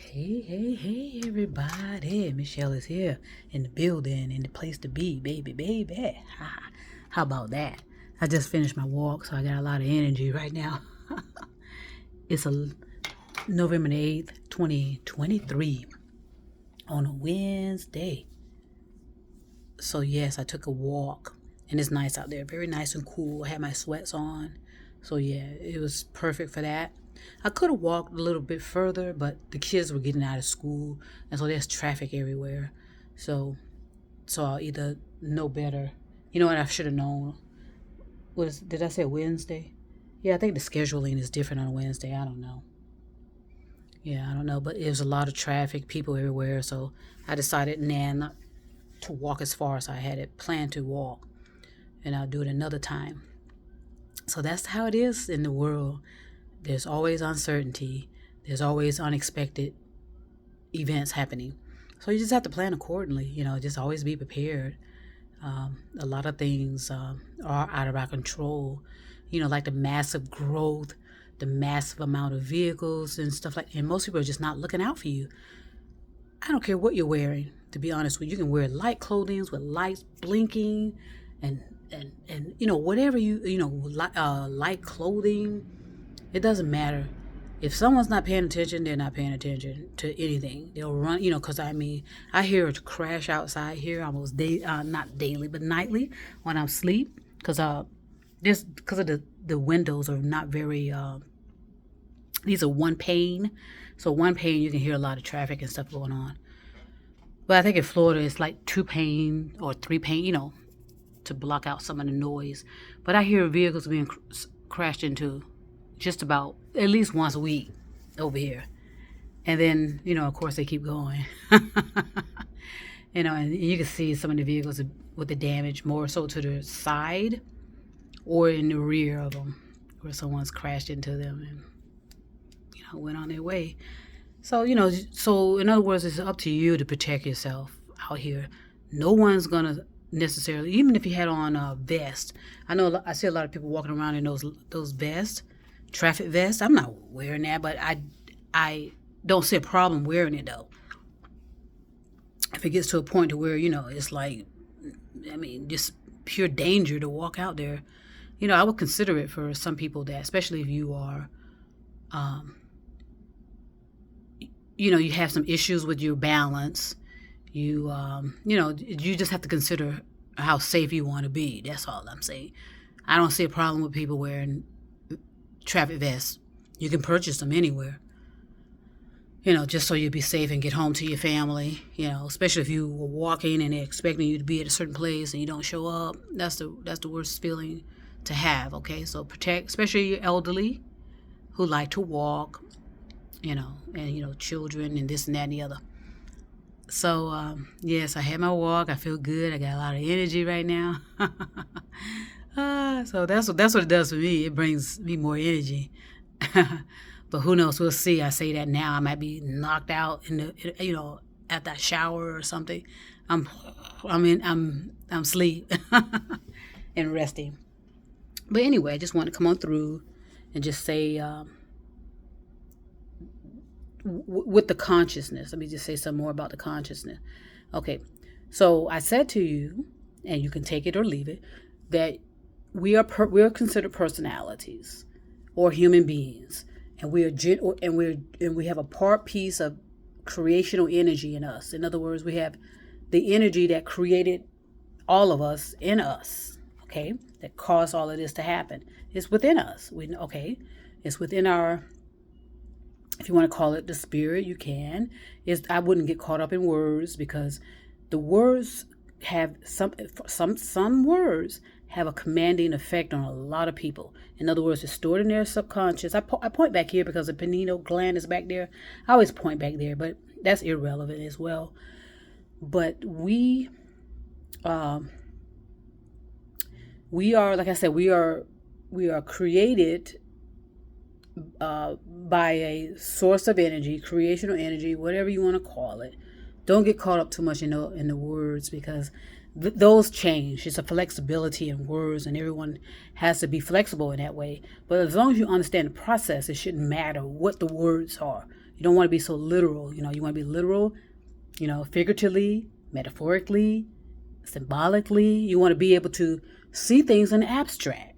Hey, hey, hey, everybody. Michelle is here in the building, in the place to be, baby, baby. How about that? I just finished my walk, so I got a lot of energy right now. It's a November the 8th, 2023 on a Wednesday. So, yes, I took a walk, and it's nice out there. Very nice and cool. I had my sweats on. So, yeah, it was perfect for that. I could have walked a little bit further, but the kids were getting out of school, and so there's traffic everywhere. So, so I'll either know better. You know what? I should have known. Did I say Wednesday? Yeah, I think the scheduling is different on a Wednesday. I don't know. Yeah, I don't know, but it was a lot of traffic, people everywhere. So I decided, not to walk as far as I had it planned to walk, and I'll do it another time. So that's how it is in the world. There's always uncertainty. There's always unexpected events happening. So you just have to plan accordingly. Just always be prepared. A lot of things are out of our control. Like the massive growth, the massive amount of vehicles and stuff like. And most people are just not looking out for you. I don't care what you're wearing. To be honest with you, you can wear light clothing with lights blinking, and whatever light clothing. It doesn't matter. If someone's not paying attention, they're not paying attention to anything. They'll run, because I hear a crash outside here almost not daily, but nightly when I'm asleep, because because of the windows are not very. These are one pane, so one pane you can hear a lot of traffic and stuff going on. But I think in Florida it's like two pane or three pane, to block out some of the noise. But I hear vehicles being crashed into just about at least once a week over here. And then, of course, they keep going. And you can see some of the vehicles with the damage more so to the side or in the rear of them, where someone's crashed into them and, went on their way. So, so in other words, it's up to you to protect yourself out here. No one's going to necessarily, even if you had on a vest. I see a lot of people walking around in those vests, traffic vests. I'm not wearing that, but I don't see a problem wearing it though. If it gets to a point to where, it's like, just pure danger to walk out there, I would consider it for some people that, especially if you are, you have some issues with your balance. You just have to consider how safe you want to be. That's all I'm saying. I don't see a problem with people wearing traffic vests. You can purchase them anywhere. Just so you'll be safe and get home to your family. Especially if you were walking and they're expecting you to be at a certain place and you don't show up. That's the worst feeling to have. Okay, so protect, especially your elderly who like to walk. And children and this and that and the other. So yes, I had my walk. I feel good. I got a lot of energy right now. So that's what it does for me. It brings me more energy. But who knows? We'll see. I say that now. I might be knocked out at that shower or something. I'm asleep and resting. But anyway, I just want to come on through and just say, with the consciousness. Let me just say some more about the consciousness. Okay, so I said to you, and you can take it or leave it, that we are considered personalities or human beings, and we have a part piece of creational energy in us. In other words, we have the energy that created all of us in us. Okay, that caused all of this to happen. It's within us. It's within our. If you want to call it the spirit, you can. I wouldn't get caught up in words, because the words have some words have a commanding effect on a lot of people. In other words, it's stored in their subconscious. I point back here because the pineal gland is back there. I always point back there, but that's irrelevant as well. But we are, like I said, we are created by a source of energy, creational energy, whatever you want to call it. Don't get caught up too much in the words, because those change. It's a flexibility in words, and everyone has to be flexible in that way. But as long as you understand the process, it shouldn't matter what the words are. You don't want to be so literal. You want to be literal, figuratively, metaphorically, symbolically. You want to be able to see things in abstract,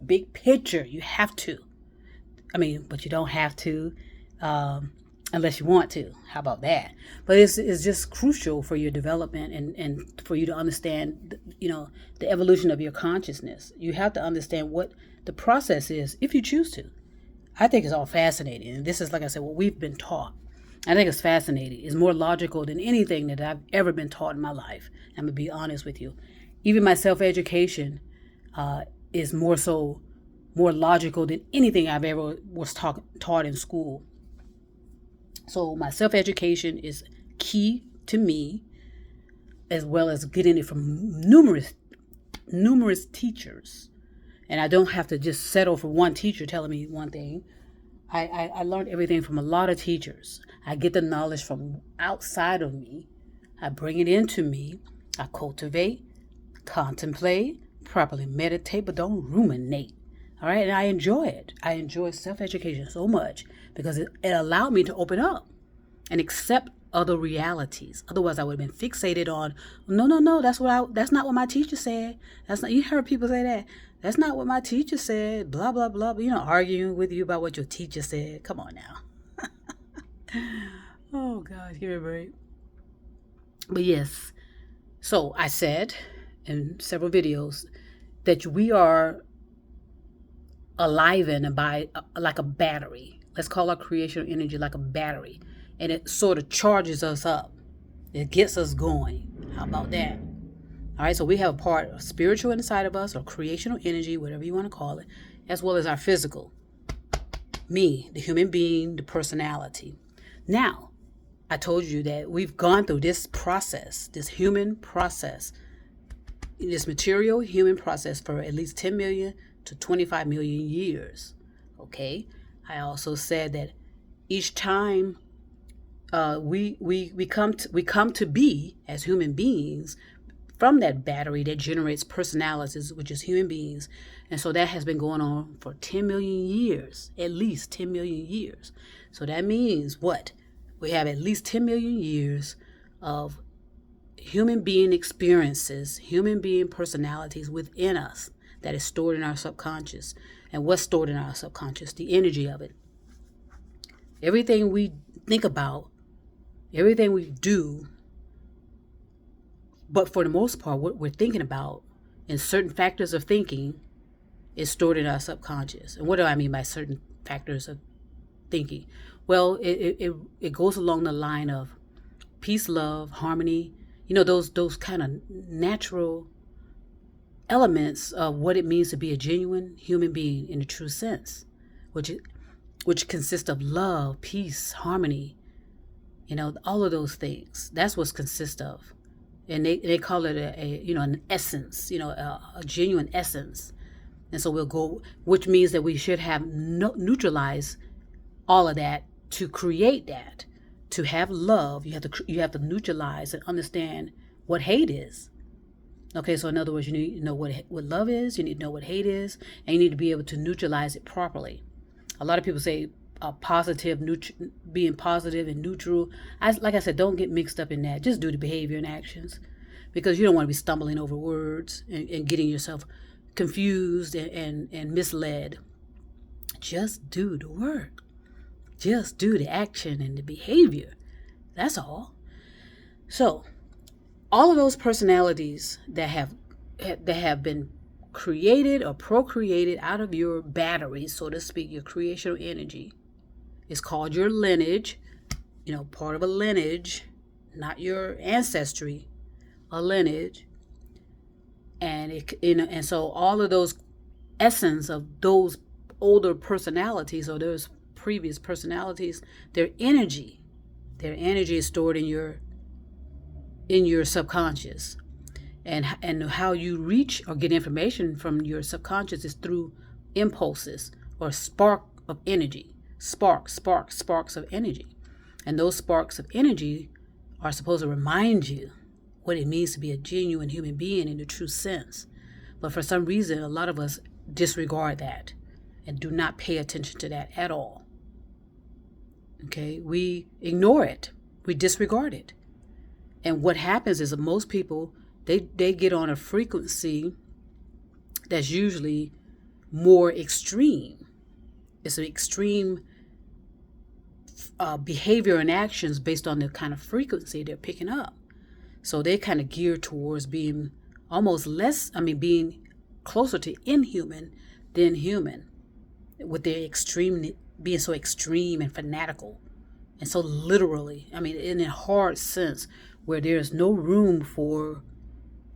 big picture. You have to. But you don't have to unless you want to. How about that? But it's just crucial for your development and for you to understand, the evolution of your consciousness. You have to understand what the process is if you choose to. I think it's all fascinating. And this is, like I said, what we've been taught. I think it's fascinating. It's more logical than anything that I've ever been taught in my life. I'm going to be honest with you. Even my self-education is more logical than anything I've ever was taught in school. So my self-education is key to me, as well as getting it from numerous teachers. And I don't have to just settle for one teacher telling me one thing. I learned everything from a lot of teachers. I get the knowledge from outside of me. I bring it into me. I cultivate, contemplate, properly meditate, but don't ruminate. All right. And I enjoy it. I enjoy self-education so much because it allowed me to open up and accept other realities. Otherwise, I would have been fixated on, no, that's not what my teacher said. You heard people say that. That's not what my teacher said, blah, blah, blah. Arguing with you about what your teacher said. Come on now. Oh, gosh, give me a break. But yes, so I said in several videos that we are alivened by like a battery. Let's call our creational energy like a battery. And it sort of charges us up. It gets us going. How about that? All right, so we have a part of spiritual inside of us, or creational energy, whatever you want to call it, as well as our physical. Me, the human being, the personality. Now, I told you that we've gone through this process, this human process, this material human process for at least 10 million to 25 million years. Okay? I also said that each time we come to be as human beings from that battery that generates personalities, which is human beings. And so that has been going on for 10 million years, at least 10 million years. So that means what? We have at least 10 million years of human being experiences, human being personalities within us that is stored in our subconscious. And what's stored in our subconscious? The energy of it. Everything we think about, everything we do, but for the most part, what we're thinking about in certain factors of thinking is stored in our subconscious. And what do I mean by certain factors of thinking? Well, it goes along the line of peace, love, harmony, those kind of natural elements of what it means to be a genuine human being in the true sense, which consists of love, peace, harmony, all of those things. That's what's consists of. And they call it an essence, a genuine essence. And so we'll go, which means that we should have neutralized all of that to create that. To have love, you have to neutralize and understand what hate is. Okay, so in other words, you need to know what love is, you need to know what hate is, and you need to be able to neutralize it properly. A lot of people say being positive and neutral. Like I said, don't get mixed up in that. Just do the behavior and actions, because you don't want to be stumbling over words and getting yourself confused and misled. Just do the work. Just do the action and the behavior. That's all. So, all of those personalities that have been created or procreated out of your battery, so to speak, your creational energy, is called your lineage. Part of a lineage, not your ancestry, a lineage. And and so all of those essence of those older personalities or those previous personalities, their energy is stored in your subconscious. And how you reach or get information from your subconscious is through impulses or spark of energy. Sparks of energy. And those sparks of energy are supposed to remind you what it means to be a genuine human being in the true sense. But for some reason, a lot of us disregard that and do not pay attention to that at all. Okay, we ignore it, we disregard it. And what happens is that most people, they get on a frequency that's usually more extreme. It's an extreme behavior and actions based on the kind of frequency they're picking up. So they kind of gear towards being almost less, being closer to inhuman than human, with their extreme, being so extreme and fanatical and so literally, in a hard sense, where there's no room for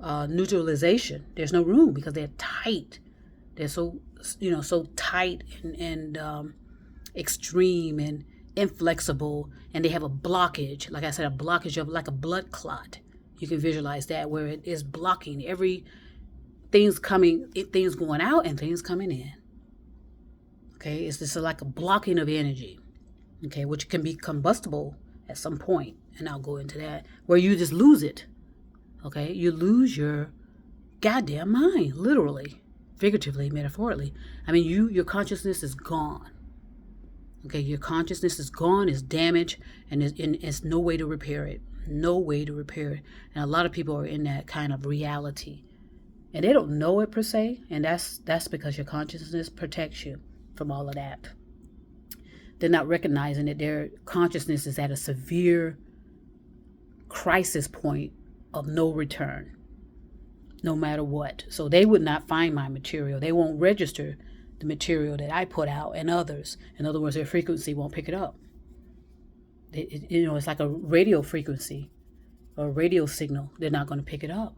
neutralization. There's no room because they're tight. They're so tight and extreme and inflexible, and they have a blockage. Like I said, a blockage of like a blood clot. You can visualize that, where it is blocking every things going out and things coming in. Okay, it's just like a blocking of energy. Okay, which can be combustible at some point, and I'll go into that, where you just lose it. Okay, you lose your goddamn mind, literally, figuratively, metaphorically. Your consciousness is gone. Okay, your consciousness is gone, is damaged, and it's no way to repair it. No way to repair it. And a lot of people are in that kind of reality, and they don't know it per se, and that's because your consciousness protects you from all of that. They're not recognizing that their consciousness is at a severe crisis point of no return, no matter what. So they would not find my material. They won't register the material that I put out and others. In other words, their frequency won't pick it up. It's like a radio frequency or a radio signal. They're not going to pick it up.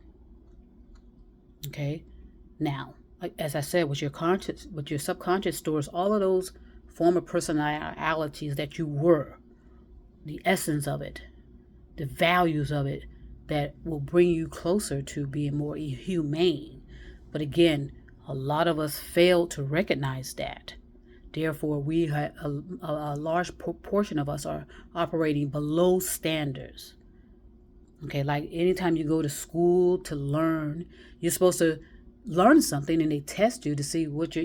Okay. Now, as I said, with your subconscious stores all of those former personalities that you were, the essence of it, the values of it that will bring you closer to being more humane. But again, a lot of us fail to recognize that. Therefore, we have a large proportion of us are operating below standards. Okay, like anytime you go to school to learn, you're supposed to learn something, and they test you to see what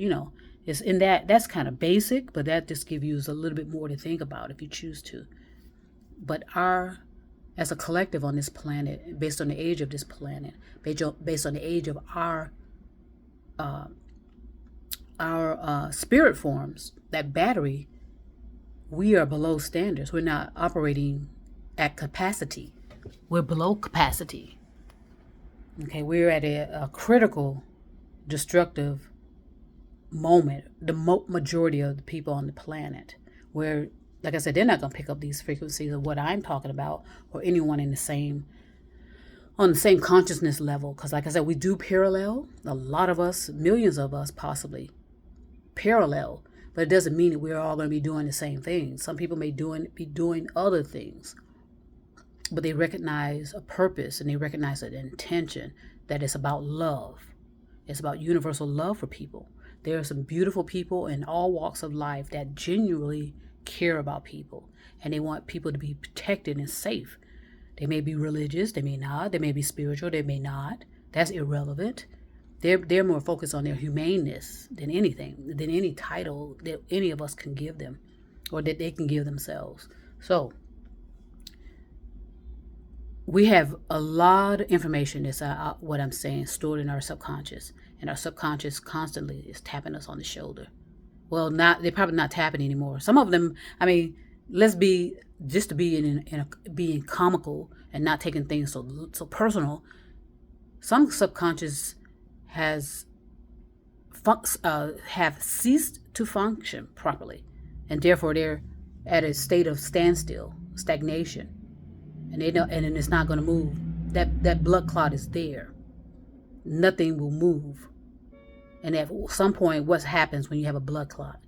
it's in that's kind of basic, but that just gives you a little bit more to think about if you choose to. But as a collective on this planet, based on the age of this planet, based on the age of our spirit forms, that battery, we are below standards. We're not operating at capacity. We're below capacity. Okay, we're at a critical, destructive moment, the majority of the people on the planet, where, like I said, they're not going to pick up these frequencies of what I'm talking about, or anyone on the same consciousness level. Because like I said, we do parallel. A lot of us, millions of us possibly parallel, but it doesn't mean that we're all going to be doing the same thing. Some people may be doing other things, but they recognize a purpose, and they recognize an intention, that it's about love. It's about universal love for people. There are some beautiful people in all walks of life that genuinely care about people, and they want people to be protected and safe. They may be religious, they may not. They may be spiritual, they may not. That's irrelevant. They're more focused on their humaneness than anything, than any title that any of us can give them, or that they can give themselves. So we have a lot of information that's what I'm saying, stored in our subconscious, and our subconscious constantly is tapping us on the shoulder. Well, they're probably not tapping anymore. Some of them, let's be, just to be being comical and not taking things so personal. Some subconscious have ceased to function properly, and therefore they're at a state of standstill, stagnation. And and it's not going to move. That blood clot is there. Nothing will move. And at some point, what happens when you have a blood clot?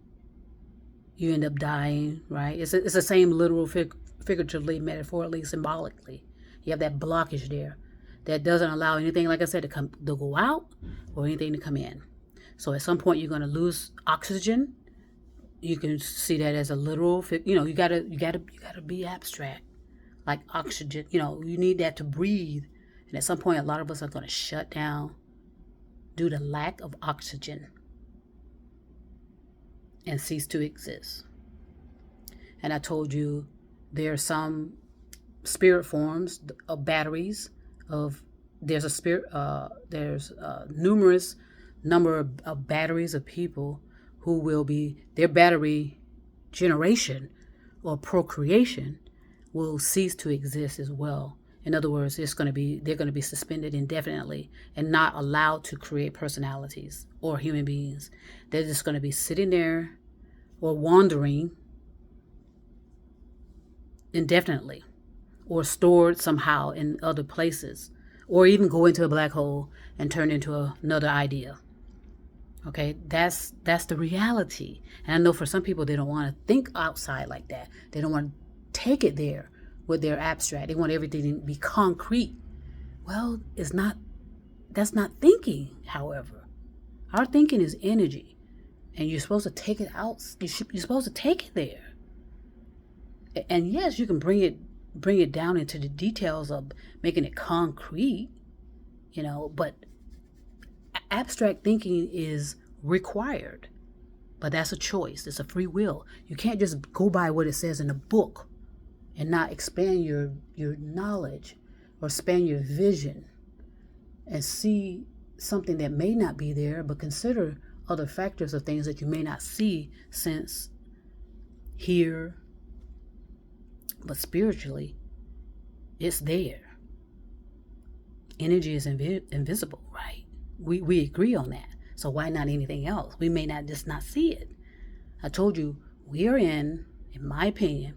You end up dying, right? It's the same literal, figuratively, metaphorically, symbolically. You have that blockage there that doesn't allow anything, like I said, to go out or anything to come in. So at some point, you're going to lose oxygen. You can see that as a literal. You gotta be abstract. Like oxygen, you need that to breathe. And at some point, a lot of us are going to shut down due to lack of oxygen and cease to exist. And I told you there are some spirit forms of batteries of there's a spirit there's numerous number of batteries of people who will be their battery generation or procreation will cease to exist as well. In other words, they're going to be suspended indefinitely and not allowed to create personalities or human beings. They're just going to be sitting there or wandering indefinitely or stored somehow in other places, or even go into a black hole and turn into another idea. Okay, that's the reality. And I know for some people, they don't want to think outside like that. They don't want to take it there with their abstract. They want everything to be concrete. Well, that's not thinking, however. Our thinking is energy, and you're supposed to take it out. You're supposed to take it there. And yes, you can bring it down into the details of making it concrete, but abstract thinking is required. But that's a choice. It's a free will. You can't just go by what it says in the book and not expand your knowledge or expand your vision and see something that may not be there, but consider other factors of things that you may not see, sense, hear. But spiritually, it's there. Energy is invisible, right? We agree on that. So why not anything else? We may not see it. I told you, we are in my opinion,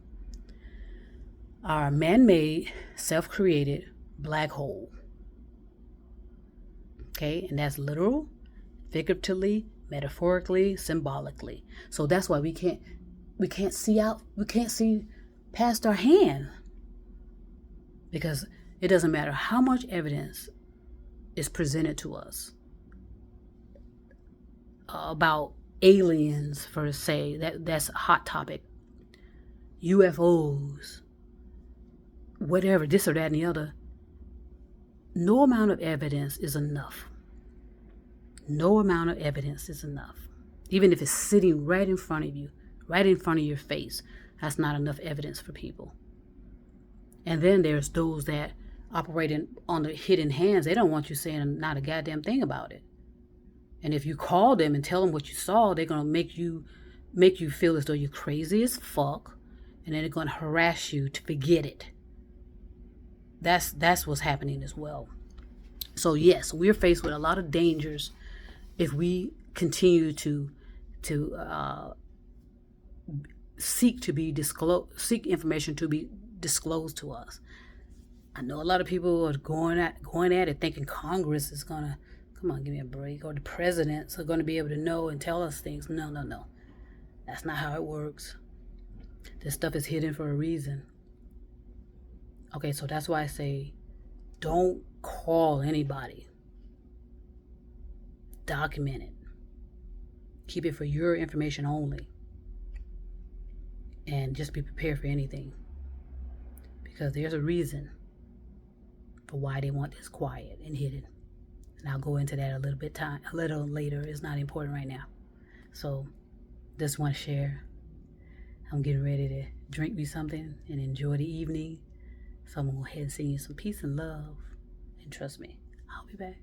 our man-made, self-created black hole. Okay, and that's literal, figuratively, metaphorically, symbolically. So that's why we can't see past our hand, because it doesn't matter how much evidence is presented to us about aliens, for say that's a hot topic, UFOs, whatever, this or that and the other. No amount of evidence is enough. No amount of evidence is enough. Even if it's sitting right in front of you, right in front of your face, that's not enough evidence for people. And then there's those that operate on the hidden hands. They don't want you saying not a goddamn thing about it. And if you call them and tell them what you saw, they're going to make you feel as though you're crazy as fuck, and then they're going to harass you to forget it. That's what's happening as well. So yes, we're faced with a lot of dangers if we continue to seek information to be disclosed to us. I know a lot of people are going at it thinking Congress is gonna, come on, give me a break, or the presidents are gonna be able to know and tell us things. No. That's not how it works. This stuff is hidden for a reason. Okay, so that's why I say don't call anybody. Document it. Keep it for your information only. And just be prepared for anything. Because there's a reason for why they want this quiet and hidden. And I'll go into that a little later. It's not important right now. So just want to share. I'm getting ready to drink me something and enjoy the evening. So I'm going to go ahead and send you some peace and love. And trust me, I'll be back.